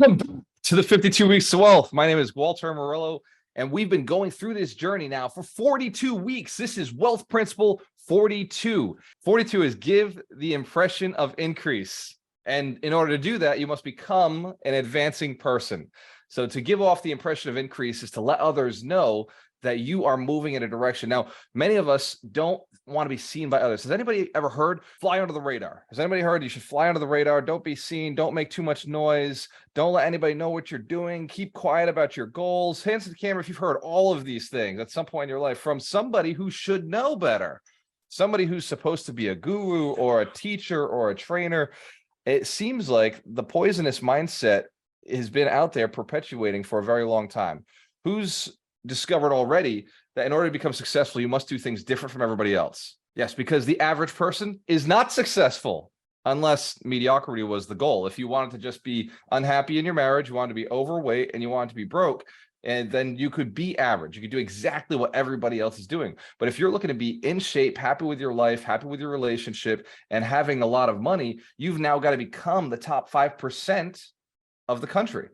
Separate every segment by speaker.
Speaker 1: Welcome to the 52 Weeks to Wealth. My name is Gualter Amarelo, and we've been going through this journey now for 42 weeks. This is Wealth Principle 42. 42 is give the impression of increase. And in order to do that, you must become an advancing person. So to give off the impression of increase is to let others know that you are moving in a direction. Now, many of us don't want to be seen by others. Has anybody ever heard fly under the radar? Has anybody heard you should fly under the radar? Don't be seen. Don't make too much noise. Don't let anybody know what you're doing. Keep quiet about your goals. Hands to the camera if you've heard all of these things at some point in your life from somebody who should know better, somebody who's supposed to be a guru or a teacher or a trainer. It seems like the poisonous mindset has been out there perpetuating for a very long time. Who's discovered already that in order to become successful, you must do things different from everybody else? Yes, because the average person is not successful unless mediocrity was the goal. If you wanted to just be unhappy in your marriage, you wanted to be overweight, and you wanted to be broke, and then you could be average. You could do exactly what everybody else is doing. But if you're looking to be in shape, happy with your life, happy with your relationship, and having a lot of money, you've now got to become the top 5% of the country.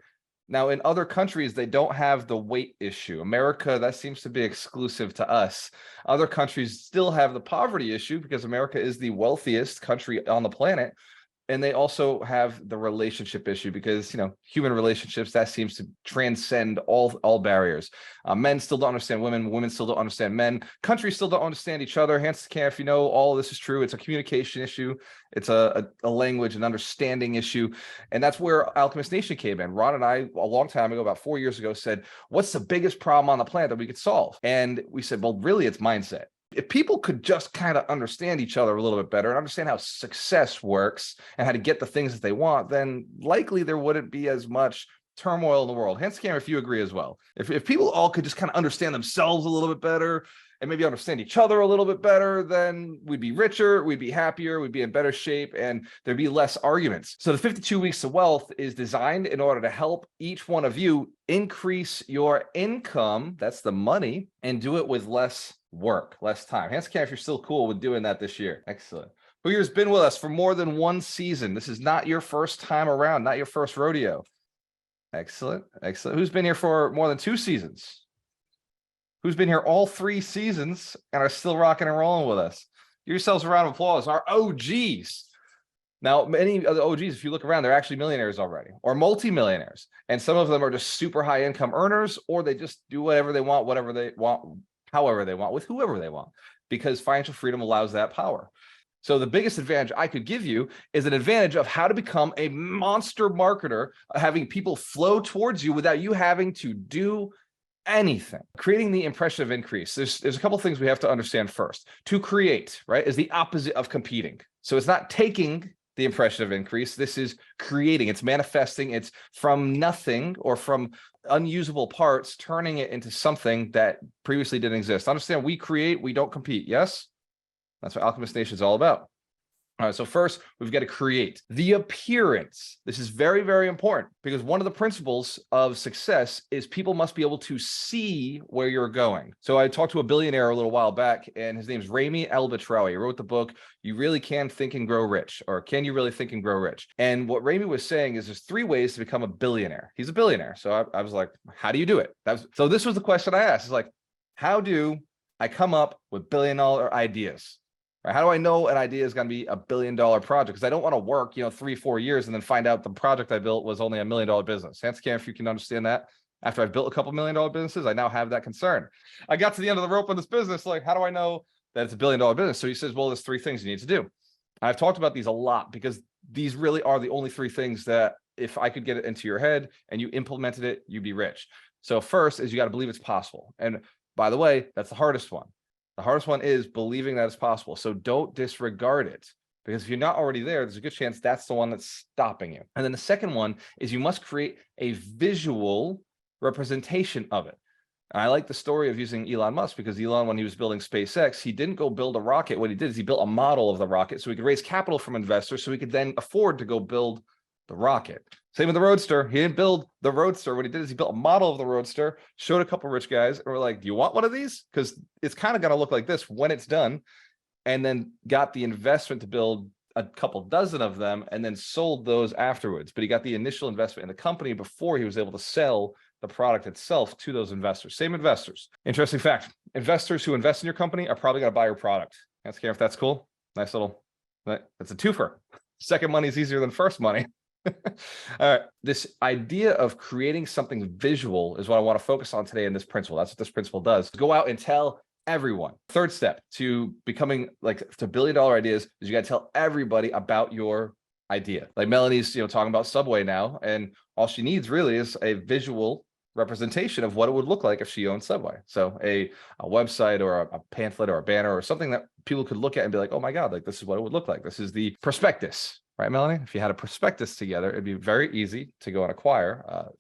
Speaker 1: Now, in other countries, they don't have the weight issue. America, that seems to be exclusive to us. Other countries still have the poverty issue because America is the wealthiest country on the planet. And they also have the relationship issue because, human relationships, that seems to transcend all barriers. Men still don't understand women. Women still don't understand men. Countries still don't understand each other. Hands to the camera if you know all of this is true. It's a communication issue. It's a language and understanding issue. And that's where Alchemist Nation came in. Ron and I, a long time ago, about 4 years ago, said, what's the biggest problem on the planet that we could solve? And we said, well, really, it's mindset. If people could just kind of understand each other a little bit better and understand how success works and how to get the things that they want, then likely there wouldn't be as much turmoil in the world. Hands to camera if you agree as well. If people all could just kind of understand themselves a little bit better and maybe understand each other a little bit better, then we'd be richer, we'd be happier, we'd be in better shape, and there'd be less arguments. So the 52 Weeks to Wealth is designed in order to help each one of you increase your income, that's the money, and do it with less work, less time. Hands to camera if you're still cool with doing that this year. Excellent. Who here's been with us for more than one season? This is not your first time around, not your first rodeo. Excellent, excellent. Who's been here for more than 2 seasons? Who's been here all 3 seasons and are still rocking and rolling with us? Give yourselves a round of applause. Our OGs. Now, many of the OGs, if you look around, they're actually millionaires already or multimillionaires. And some of them are just super high income earners, or they just do whatever they want, however they want, with whoever they want, because financial freedom allows that power. So the biggest advantage I could give you is an advantage of how to become a monster marketer, having people flow towards you without you having to do anything. Creating the impression of increase. There's a couple of things we have to understand first. To create, right, is the opposite of competing. So it's not taking the impression of increase. This is creating. It's manifesting. It's from nothing or from unusable parts, turning it into something that previously didn't exist. Understand, we create, we don't compete. Yes? That's what Alchemist Nation is all about. All right, so first, we've got to create the appearance. This is very, very important because one of the principles of success is people must be able to see where you're going. So I talked to a billionaire a little while back, and his name's Ramy He wrote the book, You Really Can Think and Grow Rich, or Can You Really Think and Grow Rich? And what Ramy was saying is there's 3 ways to become a billionaire. He's a billionaire. So I was like, how do you do it? So this was the question I asked. It's like, how do I come up with billion-dollar ideas? Right? How do I know an idea is going to be a billion-dollar project? Because I don't want to work, 3-4 years and then find out the project I built was only $1 million business. Hands to camera if you can understand that. After I've built a couple $1 million businesses, I now have that concern. I got to the end of the rope on this business. Like, how do I know that it's $1 billion business? So he says, well, there's 3 things you need to do. I've talked about these a lot because these really are the only 3 things that if I could get it into your head and you implemented it, you'd be rich. So first is you got to believe it's possible. And by the way, that's the hardest one. The hardest one is believing that it's possible. So don't disregard it, because if you're not already there, there's a good chance that's the one that's stopping you. And then the second one is you must create a visual representation of it. And I like the story of using Elon Musk because Elon, when he was building SpaceX, he didn't go build a rocket. What he did is he built a model of the rocket so he could raise capital from investors so he could then afford to go build the rocket. Same with the Roadster. He didn't build the Roadster. What he did is he built a model of the Roadster, showed a couple rich guys, and we're like, do you want one of these? Because it's kind of going to look like this when it's done. And then got the investment to build a couple dozen of them and then sold those afterwards. But he got the initial investment in the company before he was able to sell the product itself to those investors. Same investors. Interesting fact. Investors who invest in your company are probably going to buy your product. Ask Karen if that's cool. Nice little, that's a twofer. Second money is easier than first money. All right. This idea of creating something visual is what I want to focus on today in this principle. That's what this principle does. Go out and tell everyone. Third step to becoming like to $1 billion ideas is you got to tell everybody about your idea. Like Melanie's, talking about Subway now, and all she needs really is a visual representation of what it would look like if she owned Subway. So a website or a pamphlet or a banner or something that people could look at and be like, oh my God, like this is what it would look like. This is the prospectus, right, Melanie? If you had a prospectus together, it'd be very easy to go and acquire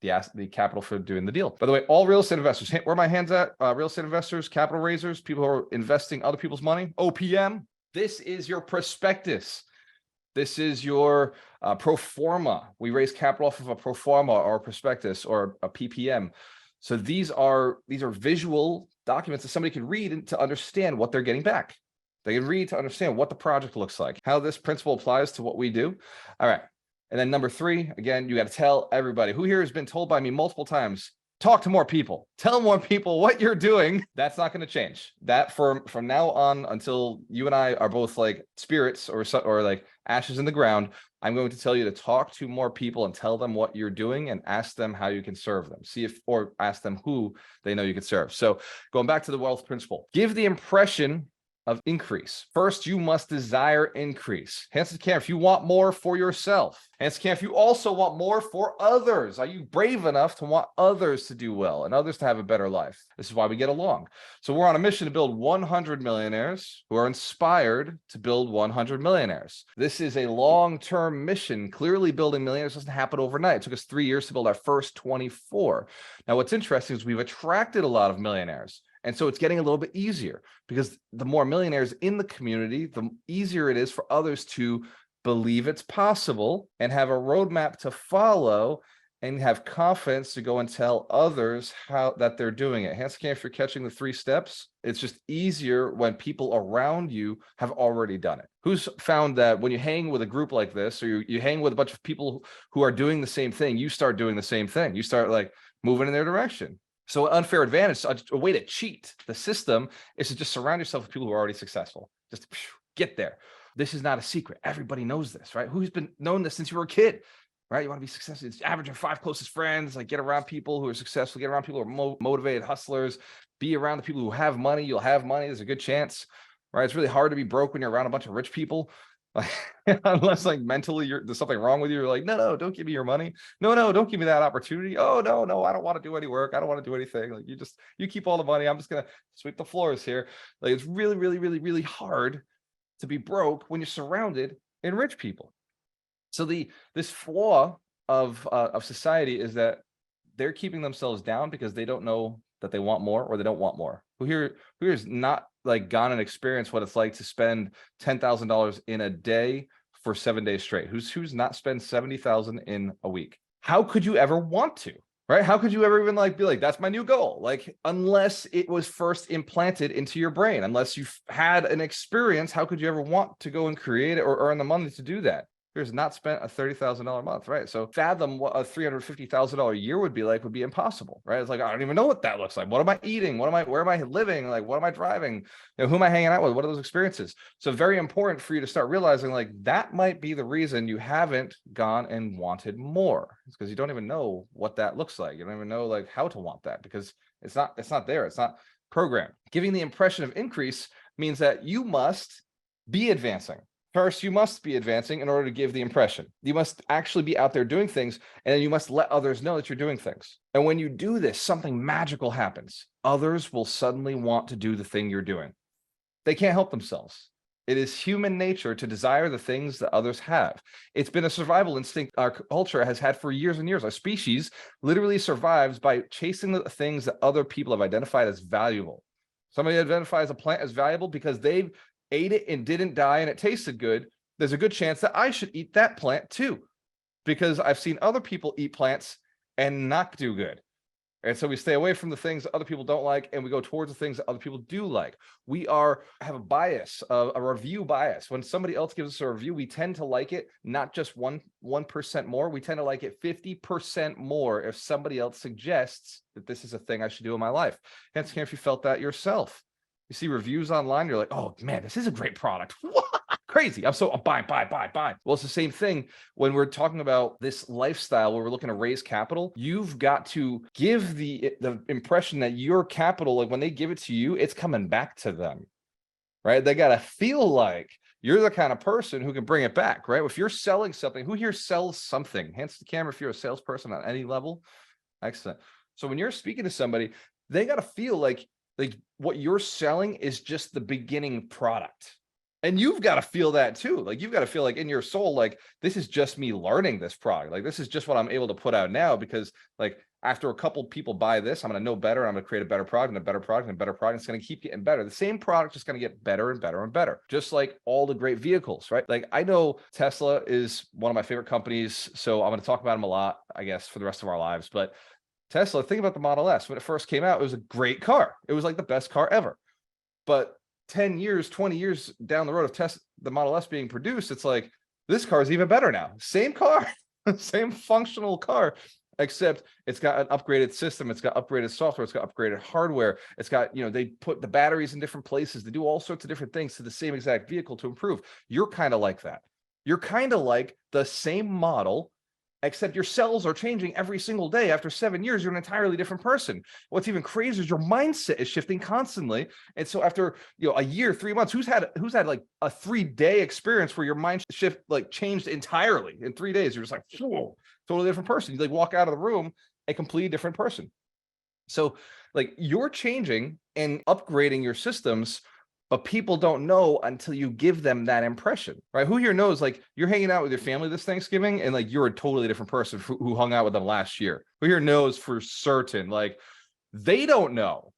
Speaker 1: the capital for doing the deal. By the way, all real estate investors, where are my hands at? Real estate investors, capital raisers, people who are investing other people's money, OPM. This is your prospectus. This is your pro forma. We raise capital off of a pro forma or a prospectus or a PPM. So these are visual documents that somebody can read and to understand what they're getting back. They can read to understand what the project looks like, how this principle applies to what we do. All right. And then number 3, again, you got to tell everybody. Who here has been told by me multiple times, talk to more people, tell more people what you're doing. That's not going to change. That from now on until you and I are both like spirits or like ashes in the ground, I'm going to tell you to talk to more people and tell them what you're doing and ask them how you can serve them. Or ask them who they know you can serve. So going back to the wealth principle, give the impression of increase. First, you must desire increase. Hence, if you want more for yourself. Hence, if you also want more for others. Are you brave enough to want others to do well and others to have a better life? This is why we get along. So we're on a mission to build 100 millionaires who are inspired to build 100 millionaires. This is a long-term mission. Clearly, building millionaires doesn't happen overnight. It took us 3 years to build our first 24. Now, what's interesting is we've attracted a lot of millionaires. And so it's getting a little bit easier because the more millionaires in the community, the easier it is for others to believe it's possible and have a roadmap to follow and have confidence to go and tell others how that they're doing it. Hence, if you're catching the 3 steps, it's just easier when people around you have already done it. Who's found that when you hang with a group like this, or you hang with a bunch of people who are doing the same thing, you start doing the same thing. You start like moving in their direction. So an unfair advantage, a way to cheat the system is to just surround yourself with people who are already successful. Just get there. This is not a secret. Everybody knows this, right? Who's been known this since you were a kid, right? You want to be successful. It's average your 5 closest friends, like get around people who are successful, get around people who are motivated hustlers, be around the people who have money. You'll have money. There's a good chance, right? It's really hard to be broke when you're around a bunch of rich people. Like, unless like mentally there's something wrong with you. You're like, no, don't give me your money. No, don't give me that opportunity. Oh, no, I don't want to do any work. I don't want to do anything. Like you keep all the money. I'm just going to sweep the floors here. Like it's really, really, really, really hard to be broke when you're surrounded in rich people. So this flaw of society is that they're keeping themselves down because they don't know that they want more or they don't want more. Who here is not like gone and experienced what it's like to spend $10,000 in a day for 7 days straight? Who's not spend 70,000 in a week? How could you ever want to, right? How could you ever even like be like, that's my new goal? Like, unless it was first implanted into your brain, unless you've had an experience, how could you ever want to go and create it or earn the money to do that? Here's not spent a $30,000 a month, right? So fathom what a $350,000 a year would be impossible, right? It's like, I don't even know what that looks like. What am I eating? Where am I living? Like, what am I driving? Who am I hanging out with? What are those experiences? So very important for you to start realizing like that might be the reason you haven't gone and wanted more. It's because you don't even know what that looks like. You don't even know like how to want that because it's not there. It's not programmed. Giving the impression of increase means that you must be advancing. First, you must be advancing in order to give the impression. You must actually be out there doing things, and then you must let others know that you're doing things. And when you do this, something magical happens. Others will suddenly want to do the thing you're doing. They can't help themselves. It is human nature to desire the things that others have. It's been a survival instinct our culture has had for years and years. Our species literally survives by chasing the things that other people have identified as valuable. Somebody identifies a plant as valuable because they've ate it and didn't die and it tasted good. There's a good chance that I should eat that plant too, because I've seen other people eat plants and not do good. And so we stay away from the things that other people don't like, and we go towards the things that other people do like. We have a bias, a review bias. When somebody else gives us a review, we tend to like it, not just 1% more. We tend to like it 50% more if somebody else suggests that this is a thing I should do in my life. Hence, if you felt that yourself. You see reviews online, you're like, oh man, this is a great product. Crazy. I'm buy. Well, it's the same thing when we're talking about this lifestyle where we're looking to raise capital. You've got to give the impression that your capital, like when they give it to you, it's coming back to them, right? They got to feel like you're the kind of person who can bring it back, right? If you're selling something, who here sells something? Hands to the camera if you're a salesperson on any level. Excellent. So when you're speaking to somebody, they got to feel like what you're selling is just the beginning product. And you've got to feel that too. Like you've got to feel like in your soul, like this is just me learning this product. Like this is just what I'm able to put out now, because like after a couple people buy this, I'm going to know better. I'm going to create a better product and a better product and a better product. It's going to keep getting better. The same product is going to get better and better and better. Just like all the great vehicles, right? Like I know Tesla is one of my favorite companies. So I'm going to talk about them a lot, I guess, for the rest of our lives. But Tesla, think about the Model S. When it first came out, it was a great car. It was like the best car ever. But 10 years, 20 years down the road of the Model S being produced, it's like, this car is even better now. Same car, same functional car, except it's got an upgraded system. It's got upgraded software. It's got upgraded hardware. It's got, they put the batteries in different places. They do all sorts of different things to the same exact vehicle to improve. You're kind of like that. You're kind of like the same model, except your cells are changing every single day. After 7 years, you're an entirely different person. What's even crazier is your mindset is shifting constantly. And so after a year, 3 months, who's had like a 3-day experience where your mind shift like changed entirely in 3 days? You're just like, whoa, totally different person. You like walk out of the room a completely different person. So like you're changing and upgrading your systems, but people don't know until you give them that impression, right? Who here knows, like you're hanging out with your family this Thanksgiving and like you're a totally different person who hung out with them last year? Who here knows for certain, like they don't know,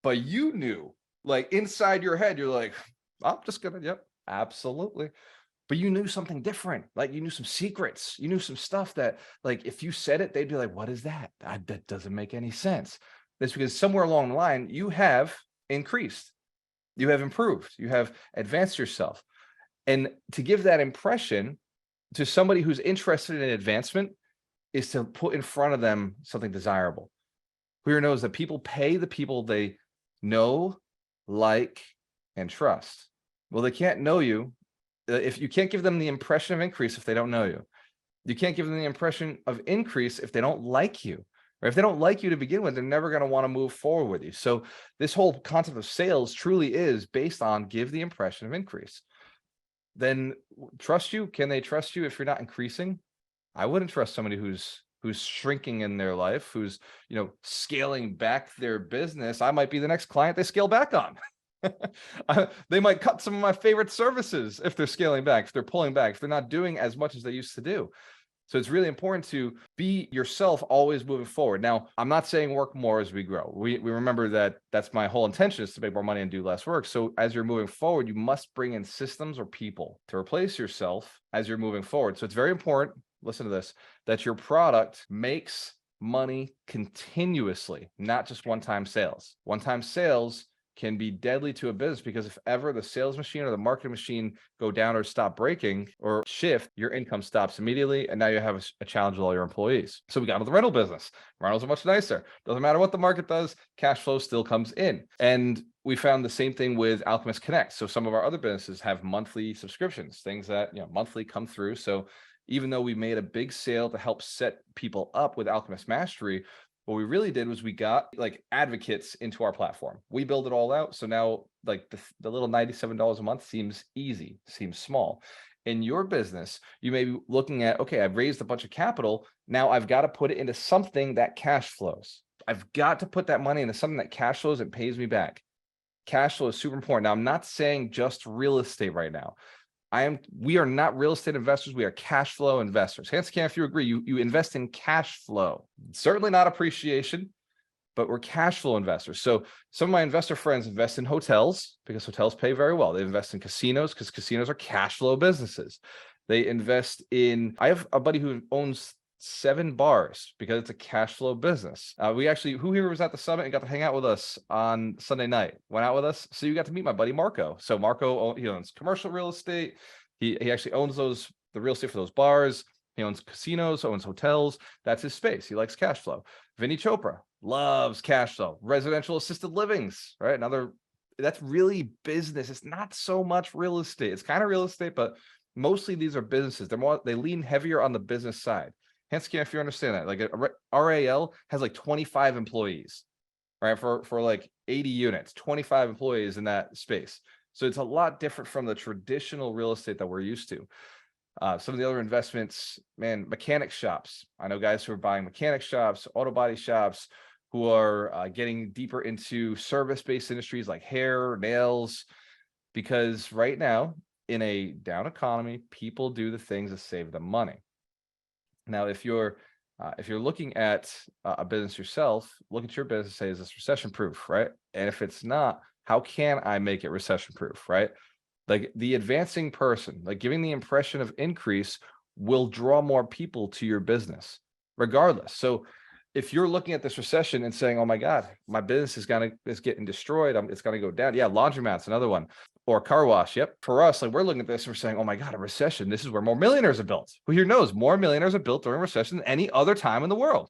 Speaker 1: but you knew, like inside your head, you're like, I'm just gonna, yep, absolutely. But you knew something different. Like you knew some secrets. You knew some stuff that like, if you said it, they'd be like, what is that? That doesn't make any sense. That's because somewhere along the line, you have increased. You have improved, you have advanced yourself. And to give that impression to somebody who's interested in advancement is to put in front of them something desirable. Who here knows that people pay the people they know, like, and trust? Well, they can't know you. If you can't give them the impression of increase if they don't know you. You can't give them the impression of increase if they don't like you. Or if they don't like you to begin with, they're never going to want to move forward with you. So this whole concept of sales truly is based on give the impression of increase. Then trust you. Can they trust you if you're not increasing? I wouldn't trust somebody who's shrinking in their life, who's scaling back their business. I might be the next client they scale back on. They might cut some of my favorite services if they're scaling back, if they're pulling back, if they're not doing as much as they used to do. So it's really important to be yourself, always moving forward. Now, I'm not saying work more as we grow. We remember that that's my whole intention, is to make more money and do less work. So as you're moving forward, you must bring in systems or people to replace yourself as you're moving forward. So it's very important, listen to this, that your product makes money continuously, not just one-time sales. One-time sales can be deadly to a business, because if ever the sales machine or the marketing machine go down or stop breaking or shift, your income stops immediately. And now you have a challenge with all your employees. So we got into the rental business. Rentals are much nicer. Doesn't matter what the market does, cash flow still comes in. And we found the same thing with Alchemist Connect. So some of our other businesses have monthly subscriptions, things that monthly come through. So even though we made a big sale to help set people up with Alchemist Mastery, what we really did was we got like advocates into our platform. We build it all out. So now like the little $97 a month seems easy, seems small. In your business, you may be looking at, okay, I've raised a bunch of capital. Now I've got to put it into something that cash flows. I've got to put that money into something that cash flows and pays me back. Cash flow is super important. Now, I'm not saying just real estate right now. We are not real estate investors. We are cash flow investors. Hands can, if you agree, you invest in cash flow, certainly not appreciation, but we're cash flow investors. So some of my investor friends invest in hotels because hotels pay very well. They invest in casinos because casinos are cash flow businesses. They invest in, I have a buddy who owns 7 bars because it's a cash flow business. We actually, who here was at the summit and got to hang out with us on Sunday night, went out with us. So you got to meet my buddy Marco. So Marco, he owns commercial real estate. He actually owns the real estate for those bars. He owns casinos, owns hotels. That's his space. He likes cash flow. Vinny Chopra loves cash flow. Residential assisted livings, right? That's really business. It's not so much real estate. It's kind of real estate, but mostly these are businesses. They lean heavier on the business side. Hence, if you understand that, like RAL has like 25 employees, right? For like 80 units, 25 employees in that space. So it's a lot different from the traditional real estate that we're used to. Some of the other investments, man, mechanic shops. I know guys who are buying mechanic shops, auto body shops, who are getting deeper into service-based industries like hair, nails, because right now in a down economy, people do the things that save them money. Now, if you're looking at a business yourself, look at your business and say, is this recession-proof, right? And if it's not, how can I make it recession-proof, right? Like the advancing person, like giving the impression of increase will draw more people to your business, regardless. So if you're looking at this recession and saying, oh my God, my business is getting destroyed, it's gonna go down. Yeah, laundromat's another one. Or car wash. Yep. For us, like we're looking at this and we're saying, oh my God, a recession. This is where more millionaires are built. Who here knows more millionaires are built during a recession than any other time in the world?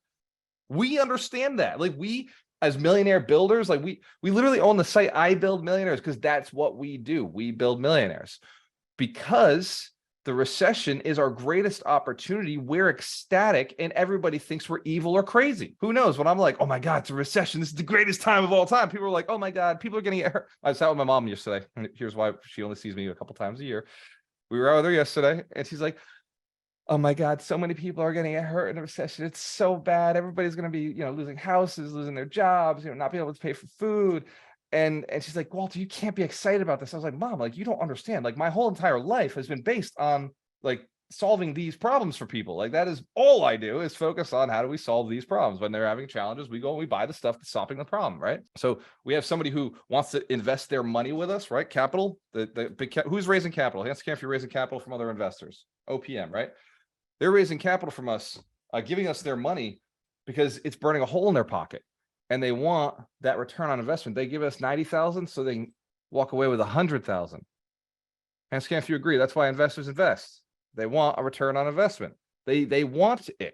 Speaker 1: We understand that. Like we, as millionaire builders, like we literally own the site I Build Millionaires because that's what we do. We build millionaires because the recession is our greatest opportunity. We're ecstatic and everybody thinks we're evil or crazy. Who knows? When I'm like, oh my God, it's a recession. This is the greatest time of all time. People are like, oh my God, people are getting hurt. I was out with my mom yesterday. Here's why she only sees me a couple times a year. We were out with her yesterday and she's like, oh my God, so many people are getting hurt in a recession. It's so bad. Everybody's going to be, losing houses, losing their jobs, not being able to pay for food. And she's like, Gualter, you can't be excited about this. I was like, Mom, like, you don't understand. Like my whole entire life has been based on like solving these problems for people. Like that is all I do is focus on how do we solve these problems. When they're having challenges, we go and we buy the stuff that's solving the problem, right? So we have somebody who wants to invest their money with us, right? Capital, the big who's raising capital? Ask if you're raising capital from other investors. OPM, right? They're raising capital from us, giving us their money because it's burning a hole in their pocket. And they want that return on investment. They give us 90,000 so they can walk away with 100,000. And Scam, if you agree, that's why investors invest. They want a return on investment. They want it.